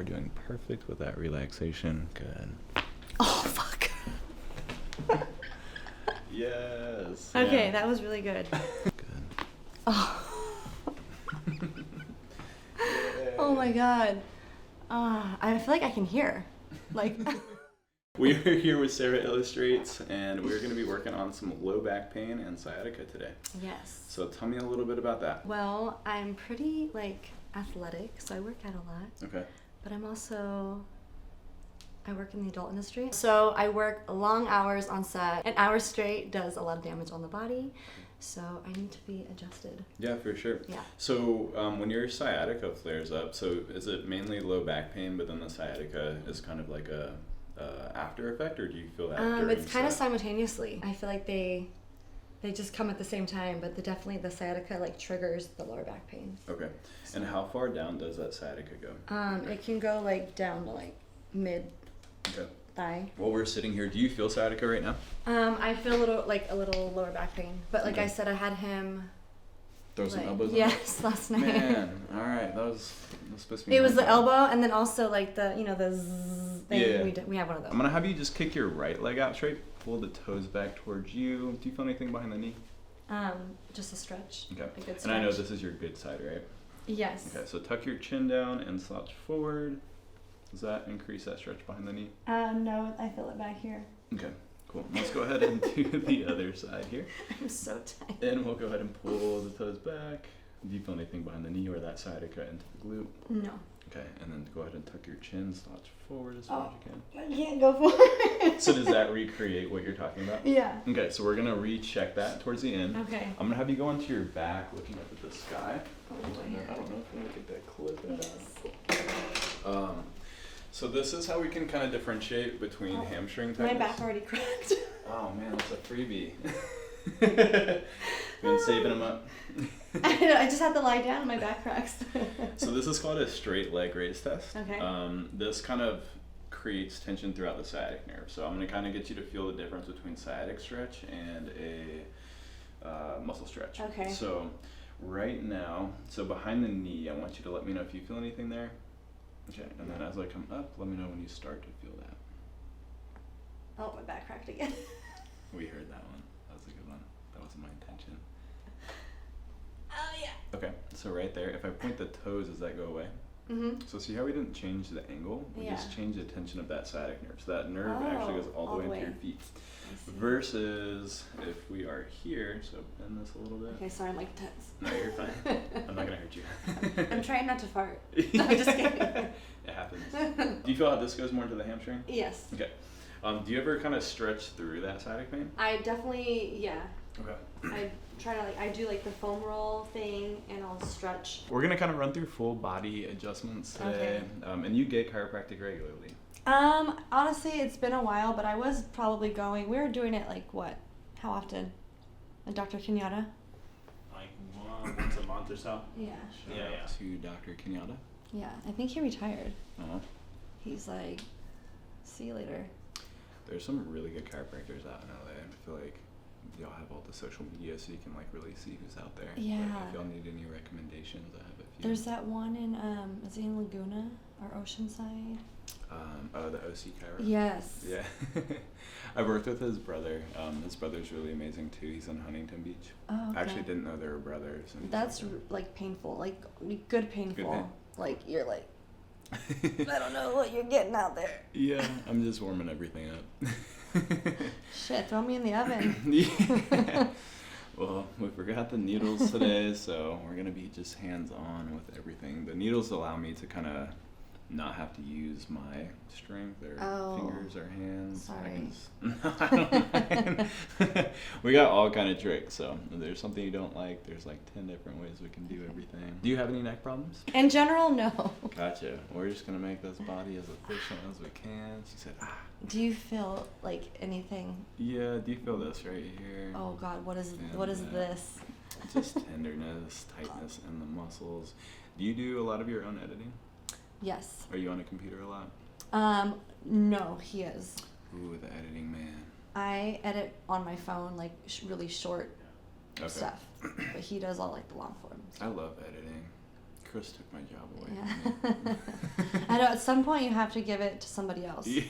are doing perfect with that relaxation. Good. Oh, fuck. Yes. Okay, yeah. that was really good. Good. Oh. Oh my god. I feel like I can hear. Like. We are here with Sarah Illustrates, and we're going to be working on some low back pain and sciatica today. Yes. So tell me a little bit about that. Well, I'm pretty athletic, so I work out a lot. Okay. But I work in the adult industry. So I work long hours on set. An hour straight does a lot of damage on the body. So I need to be adjusted. Yeah, for sure. Yeah. So when your sciatica flares up, so is it mainly low back pain, but then the sciatica is kind of like a after effect, or do you feel that during it's kind of set? simultaneously. I feel like they just come at the same time, but definitely the sciatica triggers the lower back pain. Okay. So. And how far down does that sciatica go? It can go down to mid thigh. While we're sitting here, do you feel sciatica right now? I feel a little lower back pain, but I said, I had him throw some elbows on? Yes, last night. Man, all right, that was supposed to be. It was the elbow, and then also the zzz thing. Yeah. We have one of those. I'm gonna have you just kick your right leg out straight, pull the toes back towards you. Do you feel anything behind the knee? Just a stretch. Okay. A good stretch. And I know this is your good side, right? Yes. Okay, so tuck your chin down and slouch forward. Does that increase that stretch behind the knee? No, I feel it back here. Okay, cool. Let's go ahead and do the other side here. I'm so tight. And we'll go ahead and pull the toes back. Do you feel anything behind the knee or that sciatica into the glute? No. Okay, and then go ahead and tuck your chin, slouch forward as far as you can. I can't go forward. So does that recreate what you're talking about? Yeah. Okay, so we're gonna recheck that towards the end. Okay. I'm gonna have you go onto your back, looking up at the sky. Oh, I don't know if you want to get that clip out. So this is how we can kind of differentiate between hamstring tightness. My back already cracked. Oh man, that's a freebie. Been saving them up. I just had to lie down and my back cracks. So this is called a straight leg raise test. Okay. This kind of creates tension throughout the sciatic nerve. So I'm going to kind of get you to feel the difference between sciatic stretch and a muscle stretch. Okay. So right now, behind the knee, I want you to let me know if you feel anything there. Okay, and then as I come up, let me know when you start to feel that. Oh, my back cracked again. We heard that one. That was a good one. That wasn't my intention. Oh, yeah. Okay, so right there, if I point the toes, does that go away? Mm-hmm. So see how we didn't change the angle? We just changed the tension of that sciatic nerve. So that nerve actually goes all the way into your feet. Versus if we are here, so bend this a little bit. Okay, sorry, I'm tense. No, you're fine. I'm not gonna hurt you. I'm trying not to fart. I'm just kidding. It happens. Do you feel how this goes more into the hamstring? Yes. Okay. Do you ever kind of stretch through that sciatic pain? I definitely, yeah. Okay. I try to I do the foam roll thing, and I'll stretch. We're gonna kind of run through full body adjustments today. Okay. And you get chiropractic regularly? Honestly, it's been a while, but I was probably going. We were doing it what? How often? Dr. Kenyatta? Once a month or so. Yeah. Yeah. To Dr. Kenyatta? Yeah, I think he retired. Uh-huh. He's see you later. There's some really good chiropractors out in LA. I feel like y'all have all the social media, so you can really see who's out there. Yeah. But if y'all need any recommendations, I have a few. There's that one in is it in Laguna or Oceanside? The OC Chiro. Yes. Yeah. I've worked with his brother. His brother's really amazing too. He's in Huntington Beach. Oh, okay. I actually didn't know they were brothers. That's painful, good painful. Good You're I don't know what you're getting out there. Yeah, I'm just warming everything up. Shit, throw me in the oven. Yeah. Well, we forgot the needles today, so we're going to be just hands-on with everything. The needles allow me to kind of not have to use my strength or fingers or hands. Sorry. I don't mind. We got all kind of tricks, so if there's something you don't like, there's 10 different ways we can do everything. Do you have any neck problems? In general, no. Gotcha. We're just going to make this body as efficient as we can. She said, Do you feel anything? Yeah, do you feel this right here? Oh God, what is this? Just tenderness, tightness in the muscles. Do you do a lot of your own editing? Yes. Are you on a computer a lot? No, he is. Ooh, the editing man. I edit on my phone, really short stuff, but he does all the long forms. I love editing. Chris took my job away. Yeah. I know at some point you have to give it to somebody else. Yeah.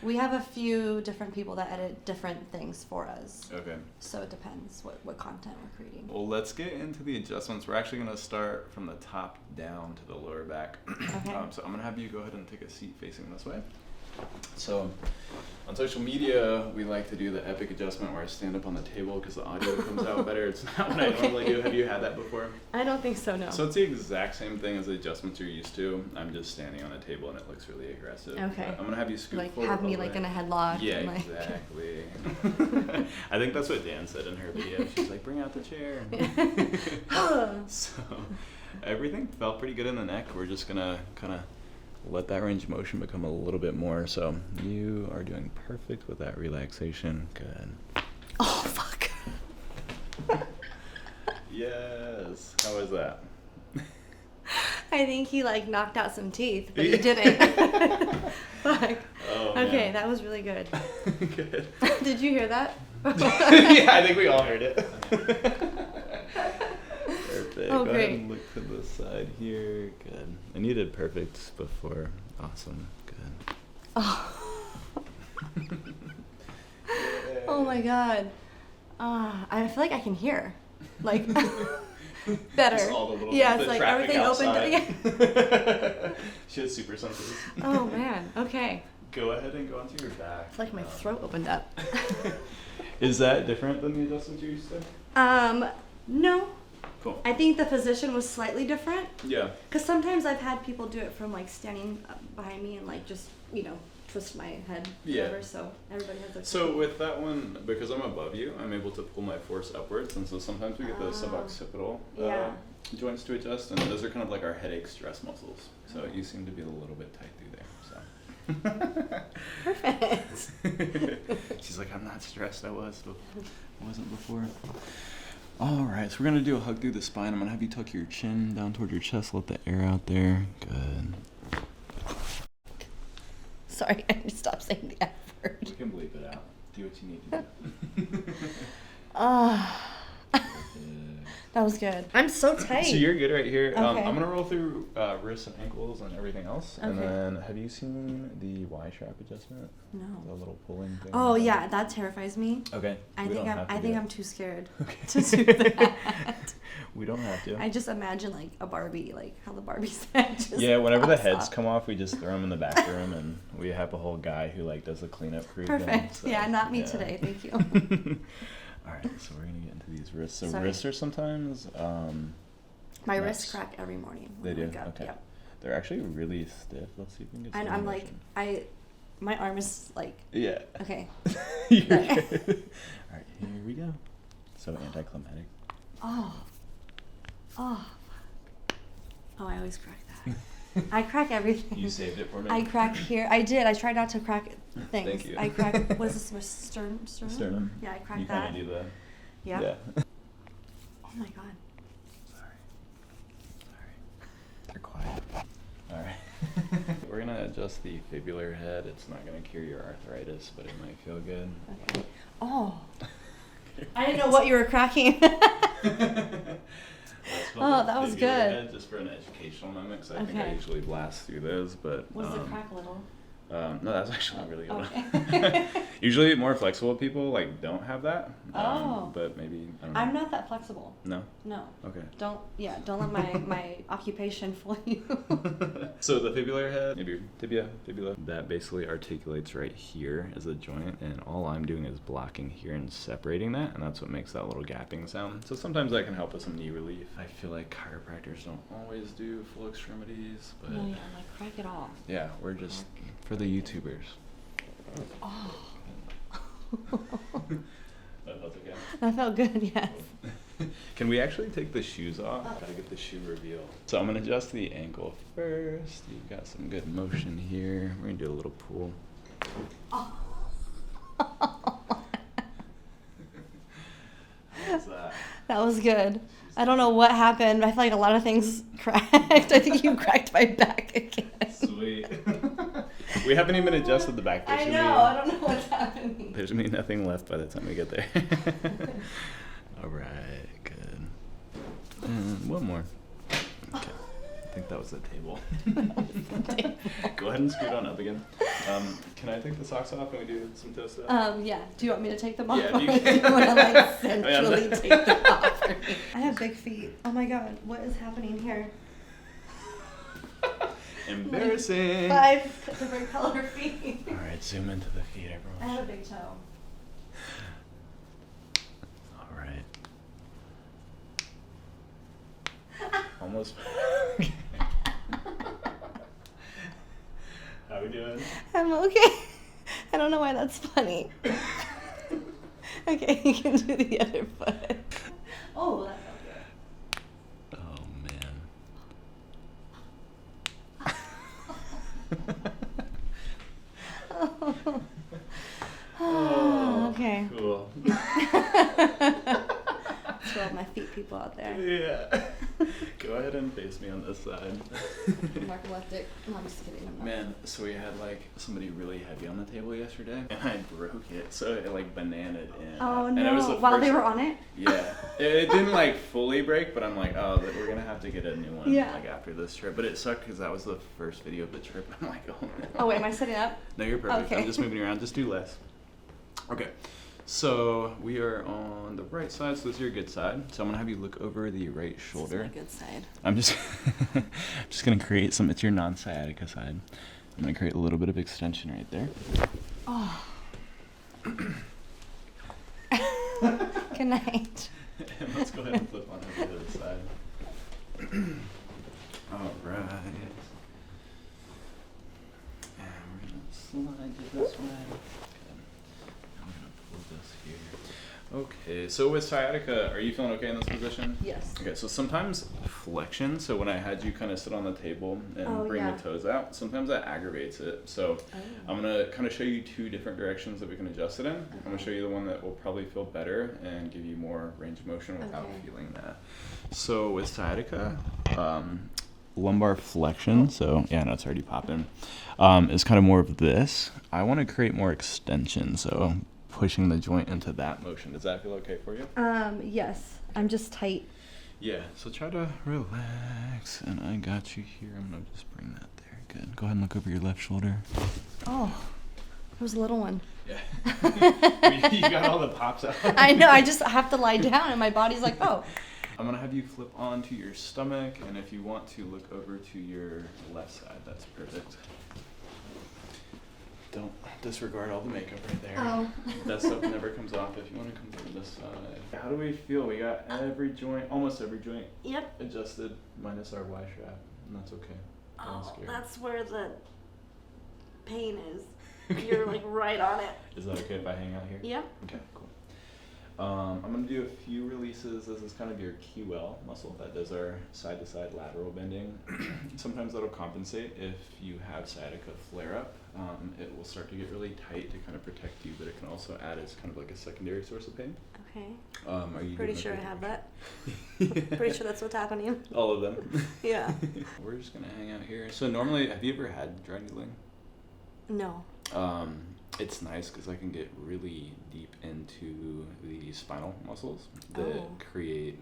We have a few different people that edit different things for us. Okay. So it depends what content we're creating. Well, let's get into the adjustments. We're actually going to start from the top down to the lower back. Okay. So I'm going to have you go ahead and take a seat facing this way. So on social media, we like to do the epic adjustment where I stand up on the table because the audio comes out better. It's not what I normally do. Have you had that before? I don't think so, no. So it's the exact same thing as the adjustments you're used to. I'm just standing on a table and it looks really aggressive. Okay. I'm going to have you scoot like forward. have me a like little in a bit. headlock. Yeah, and, like... exactly. I think that's what Dan said in her video. She's like, bring out the chair. So everything felt pretty good in the neck. We're just going to kind of let that range of motion become a little bit more. So you are doing perfect with that relaxation. Good. Oh, fuck. Yes. How was that? I think he like knocked out some teeth, but he didn't. Fuck. Oh, Okay, man. that was really good. Good. Did you hear that? Yeah, I think we all heard it. Perfect. Oh, Go great. ahead and look to the side here. Good. And you did perfect before. Awesome. Good. Oh. Oh my god. I feel like I can hear. Like better. Just all the little yeah, the it's like traffic everything outside. opened. She has super senses. Oh man. Okay. Go ahead and go onto your back. It's like my throat opened up. Is that different than the adjustments you're used to? No. Cool. I think the position was slightly different. Yeah. Because sometimes I've had people do it from like standing up behind me and like just, twist my head. Yeah. Whatever, so everybody has their So with that one, because I'm above you, I'm able to pull my force upwards, and so sometimes we get the suboccipital Yeah. joints to adjust, and those are kind of like our headache stress muscles. So you seem to be a little bit tight through there. So. Perfect. She's like, I'm not stressed. I wasn't before. All right, so we're gonna do a hug through the spine. I'm gonna have you tuck your chin down toward your chest, let the air out there. Good. Sorry, I stopped saying the F word. We can bleep it out. Do what you need to do. That was good. I'm so tight. So you're good right here. Okay. I'm gonna roll through wrists and ankles and everything else. And Okay. then, have you seen the Y strap adjustment? The No. little pulling thing. Oh yeah, that terrifies me. Okay. I we think don't have to do it. I'm too scared Okay. to do that. We don't have to. I just imagine like a Barbie, like how the Barbie's head just Yeah, whenever the pops heads off. come off, we just throw them in the back room, and we have a whole guy who like does the cleanup crew. thing, Perfect. so, Yeah, not me yeah. today. Thank you. All right, so we're gonna get into these wrists. So Sorry. wrists are sometimes. My nuts. wrists crack every morning. They when I do. wake up. Okay. Yep. They're actually really stiff. Let's see if we can get. And some I'm like, motion. my arm is like, Yeah. okay. You're good. All right, here we go. So anticlimactic. Oh. Oh. Oh, I always crack that. I crack everything. You saved it for me. I crack here. I did. I tried not to crack things. Thank you. I crack. What is this? Sternum? Sternum. Yeah, I cracked You that. kind of do the. Yeah. Yeah. Oh my god. Sorry. They're quiet. All right. We're gonna adjust the fibular head. It's not gonna cure your arthritis, but it might feel good. Okay. Oh. I didn't know what you were cracking. Oh, that was Fibular good. head, just for an educational moment, because I think I Okay. usually blast through those, but. Was the crack a little? No, that's actually not really good. Okay. Usually more flexible people like don't have that. Oh. But maybe I don't know. I'm not that flexible. No? No. Okay. Don't let my occupation fool you. So the fibular head, maybe your tibia, fibula, that basically articulates right here as a joint, and all I'm doing is blocking here and separating that, and that's what makes that little gapping sound. So sometimes that can help with some knee relief. I feel like chiropractors don't always do full extremities, but No, yeah, like crack it off. yeah, we're just for the YouTubers. Oh. That felt okay. That felt good, yes. Can we actually take the shoes off? Gotta get the shoe reveal. So I'm gonna adjust the ankle first. You've got some good motion here. We're gonna do a little pull. Oh. How's that? That was good. I don't know what happened. I feel like a lot of things cracked. I think you cracked my back again. Sweet. We haven't even adjusted the back. I know. I don't know what's happening. There's gonna be nothing left by the time we get there. All right, good. And one more. Okay. I think that was the table. Go ahead and scoot on up again. Can I take the socks off and we do some toast up? Yeah. Do you want me to take them off? Yeah, Or you do you can. want to like centrally take them off for me? I have big feet. Oh my god, what is happening here? Embarrassing. 5 different color feet. All right, zoom into the feet, everyone. I have a big toe. All right. Almost. How we doing? I'm okay. I don't know why that's funny. Okay, you can do the other foot. Oh, that felt good. Oh man. Oh, okay. Cool. To all my feet people out there. Yeah. Go ahead and face me on this side. Narcoleptic. No, I'm just kidding. I'm not. Man, so we had like somebody really heavy on the table yesterday, and I broke it, so it like bananaed in. Oh and no! it was the While first, they were on it. Yeah, it didn't like fully break, but I'm like, oh, we're gonna have to get a new one Yeah. like after this trip. But it sucked because that was the first video of the trip. I'm like, oh no. Oh wait, am I sitting up? No, you're perfect. Okay. I'm just moving around. Just do less. Okay. So we are on the right side, so this is your good side. So I'm gonna have you look over the right shoulder. This is my good side. I'm just I'm just gonna create some. It's your non-sciatica side. I'm gonna create a little bit of extension right there. Oh. Good night. And let's go ahead and flip on over to the other side. All right. And we're gonna slide it this way. I'm gonna pull this here. Okay, so with sciatica, are you feeling okay in this position? Yes. Okay, so sometimes flexion, so when I had you kind of sit on the table and bring yeah. the toes out, sometimes that aggravates it. So I'm gonna kind of show you 2 different directions that we can adjust it in. I'm gonna show you the one that will probably feel better and give you more range of motion without feeling that. So with sciatica, lumbar flexion, so yeah, no, it's already popping, is kind of more of this. I want to create more extension, so pushing the joint into that motion. Does that feel okay for you? Yes. I'm just tight. Yeah, so try to relax, and I got you here. I'm gonna just bring that there. Good. Go ahead and look over your left shoulder. Oh, it was a little one. Yeah. You got all the pops out. I know. I just have to lie down, and my body's like, oh. I'm gonna have you flip onto your stomach, and if you want to look over to your left side, that's perfect. Don't disregard all the makeup right there. Oh. That stuff never comes off if you want to come to this side. How do we feel? We got every joint, almost every joint Yep. adjusted, minus our Y strap, and that's okay. Don't scared. That's where the pain is. You're like right on it. Is that okay if I hang out here? Yep. Okay, cool. I'm going to do a few releases. This is kind of your QL muscle that does our side-to-side lateral bending. Sometimes that'll compensate if you have sciatica flare-up. It will start to get really tight to kind of protect you, but it can also add as kind of like a secondary source of pain. Okay. Are you Pretty doing sure I okay? have that. Yeah. Pretty sure that's what's happening. All of them. Yeah. We're just going to hang out here. So normally, have you ever had dry needling? No. It's nice because I can get really deep into the spinal muscles that create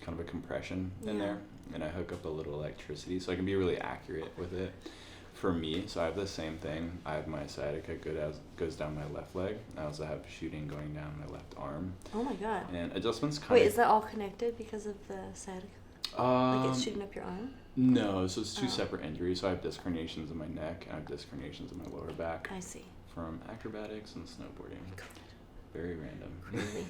kind of a compression in there, and I hook up a little electricity so I can be really accurate with it. For me, so I have the same thing. I have my sciatica goes down my left leg. I also have shooting going down my left arm. Oh my god. And adjustments kind Wait, of... is that all connected because of the sciatica? Like it's shooting up your arm? No, so it's 2 separate injuries. So I have disc herniations in my neck, and I have disc herniations in my lower back. I see. From acrobatics and snowboarding. Very random. Really?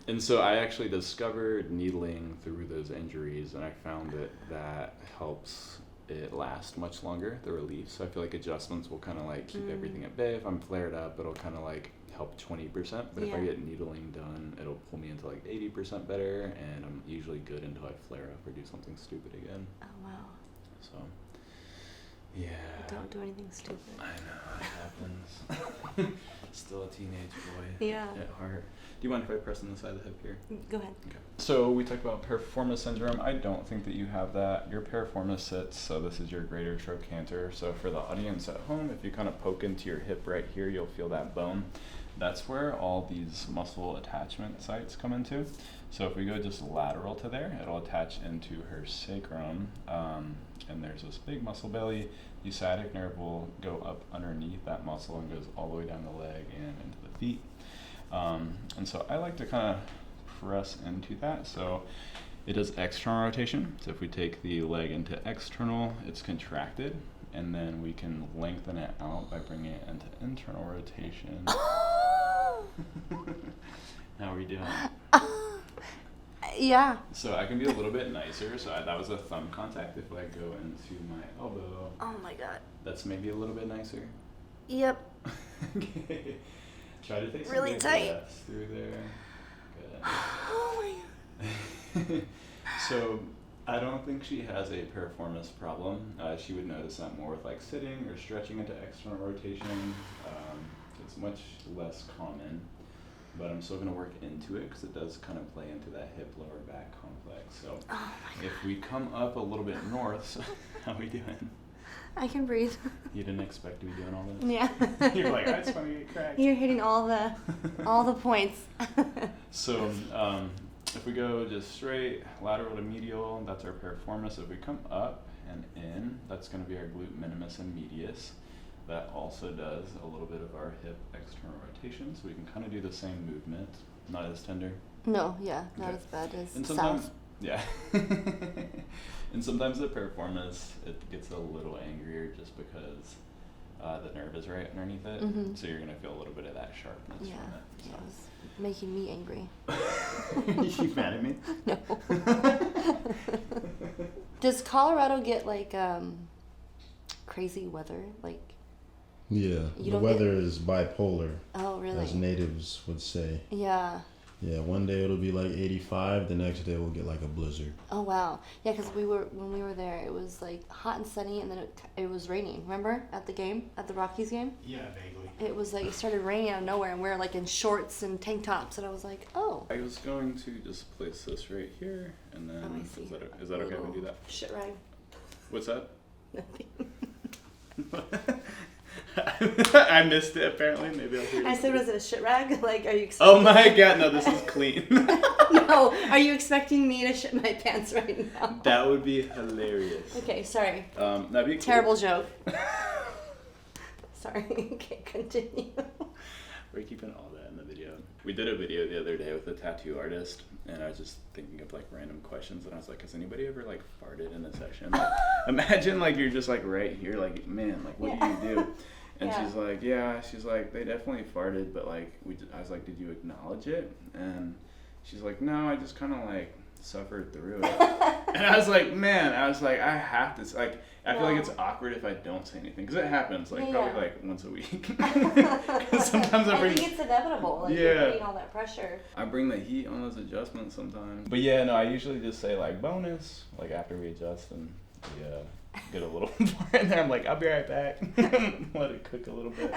And so I actually discovered needling through those injuries, and I found that helps it last much longer, the relief. So I feel like adjustments will kind of like keep everything at bay. If I'm flared up, it'll kind of like help 20%, but if I get needling done, it'll pull me into like 80% better, and I'm usually good until I flare up or do something stupid again. Oh wow. So yeah. Don't do anything stupid. I know, it happens. Still a teenage boy at heart. Do you mind if I press on the side of the hip here? Go ahead. Okay. So we talked about piriformis syndrome. I don't think that you have that. Your piriformis sits, so this is your greater trochanter. So for the audience at home, if you kind of poke into your hip right here, you'll feel that bone. That's where all these muscle attachment sites come into. So if we go just lateral to there, it'll attach into her sacrum, and there's this big muscle belly. The sciatic nerve will go up underneath that muscle and goes all the way down the leg and into the feet. And so I like to kind of press into that. So it does external rotation. So if we take the leg into external, it's contracted. And then we can lengthen it out by bringing it into internal rotation. How are we doing? Yeah. So I can be a little bit nicer. So that was a thumb contact. If I go into my elbow, Oh my god. that's maybe a little bit nicer. Yep. Okay. Try to take some Really big tight. breaths through there. Good. Oh my god. So I don't think she has a piriformis problem. She would notice that more with like sitting or stretching into external rotation. It's much less common, but I'm still going to work into it because it does kind of play into that hip lower back complex. So if we come up a little bit north, so how are we doing? I can breathe. You didn't expect to be doing all this? Yeah. You're like, I just want to get cracked. You're hitting all the points. So if we go just straight lateral to medial, that's our piriformis. If we come up and in, that's going to be our glute minimus and medius. That also does a little bit of our hip external rotation, so we can kind of do the same movement, not as tender. No, yeah, not Okay. as bad as And sometimes, south. yeah. And sometimes the piriformis, it gets a little angrier just because the nerve is right underneath it. Mhm. So you're going to feel a little bit of that sharpness Yeah, from it. yeah, it was making me angry. You mad at me? No. Does Colorado get like crazy weather? Like, Yeah, You the don't weather is bipolar, oh really? as natives would say. Yeah. Yeah, one day it'll be like 85, the next day we'll get like a blizzard. Oh wow. Yeah, because when we were there, it was like hot and sunny, and then it was raining. Remember at the game, at the Rockies game? Yeah, vaguely. It was like it started raining out of nowhere, and we were like in shorts and tank tops, and I was like, oh. I was going to just place this right here, and then Oh, I see. is that okay if we do that? Shit rag. What's that? Nothing. I missed it apparently. Maybe I'll hear it. I said, was it a shit rag? Like, are you? Oh my god, no, this is clean. No, are you expecting me to shit my pants right now? That would be hilarious. Okay, sorry. That'd be cool. Terrible joke. Sorry. Okay, continue. We're keeping all that in the video. We did a video the other day with a tattoo artist, and I was just thinking of like random questions, and I was like, has anybody ever like farted in a session? Like, imagine like you're just like right here, like man, like what do you do? And Yeah. she's like, yeah, she's like, they definitely farted, but like I was like, did you acknowledge it? And she's like, no, I just kind of like suffered through it. And I was like, man, I have to, like, I feel like it's awkward if I don't say anything, because it happens like probably like once a week. 'Cause sometimes I think it's inevitable. Like, Yeah. you're putting all that pressure. I bring the heat on those adjustments sometimes. But yeah, no, I usually just say like bonus, like after we adjust and we get a little more in there. I'm like, I'll be right back. Let it cook a little bit.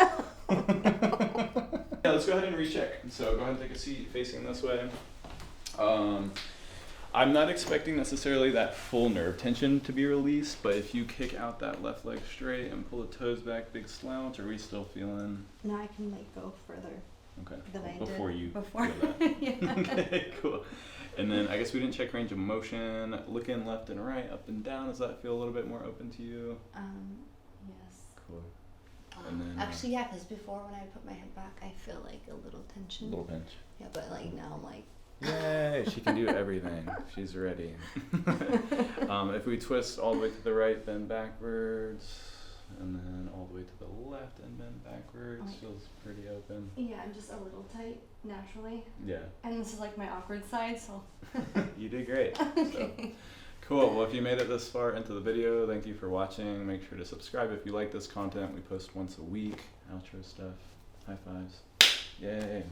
Yeah, let's go ahead and recheck. So go ahead and take a seat facing this way. I'm not expecting necessarily that full nerve tension to be released, but if you kick out that left leg straight and pull the toes back, big slouch, are we still feeling? Now I can like go further Okay. than I Before did you before. feel that. Yeah. Okay, cool. And then I guess we didn't check range of motion. Looking left and right, up and down. Does that feel a little bit more open to you? Yes. Cool. And then Actually, yeah, because before when I put my head back, I feel like a little tension. little pinch. Yeah, but like now I'm like. Yay! She can do everything. She's ready. If we twist all the way to the right, bend backwards, and then all the way to the left and bend backwards. Okay. Feels pretty open. Yeah, I'm just a little tight naturally, Yeah. and this is like my awkward side, so. You did great. Okay. So. Cool. Well, if you made it this far into the video, thank you for watching. Make sure to subscribe if you like this content. We post once a week. Outro stuff. High fives. Yay.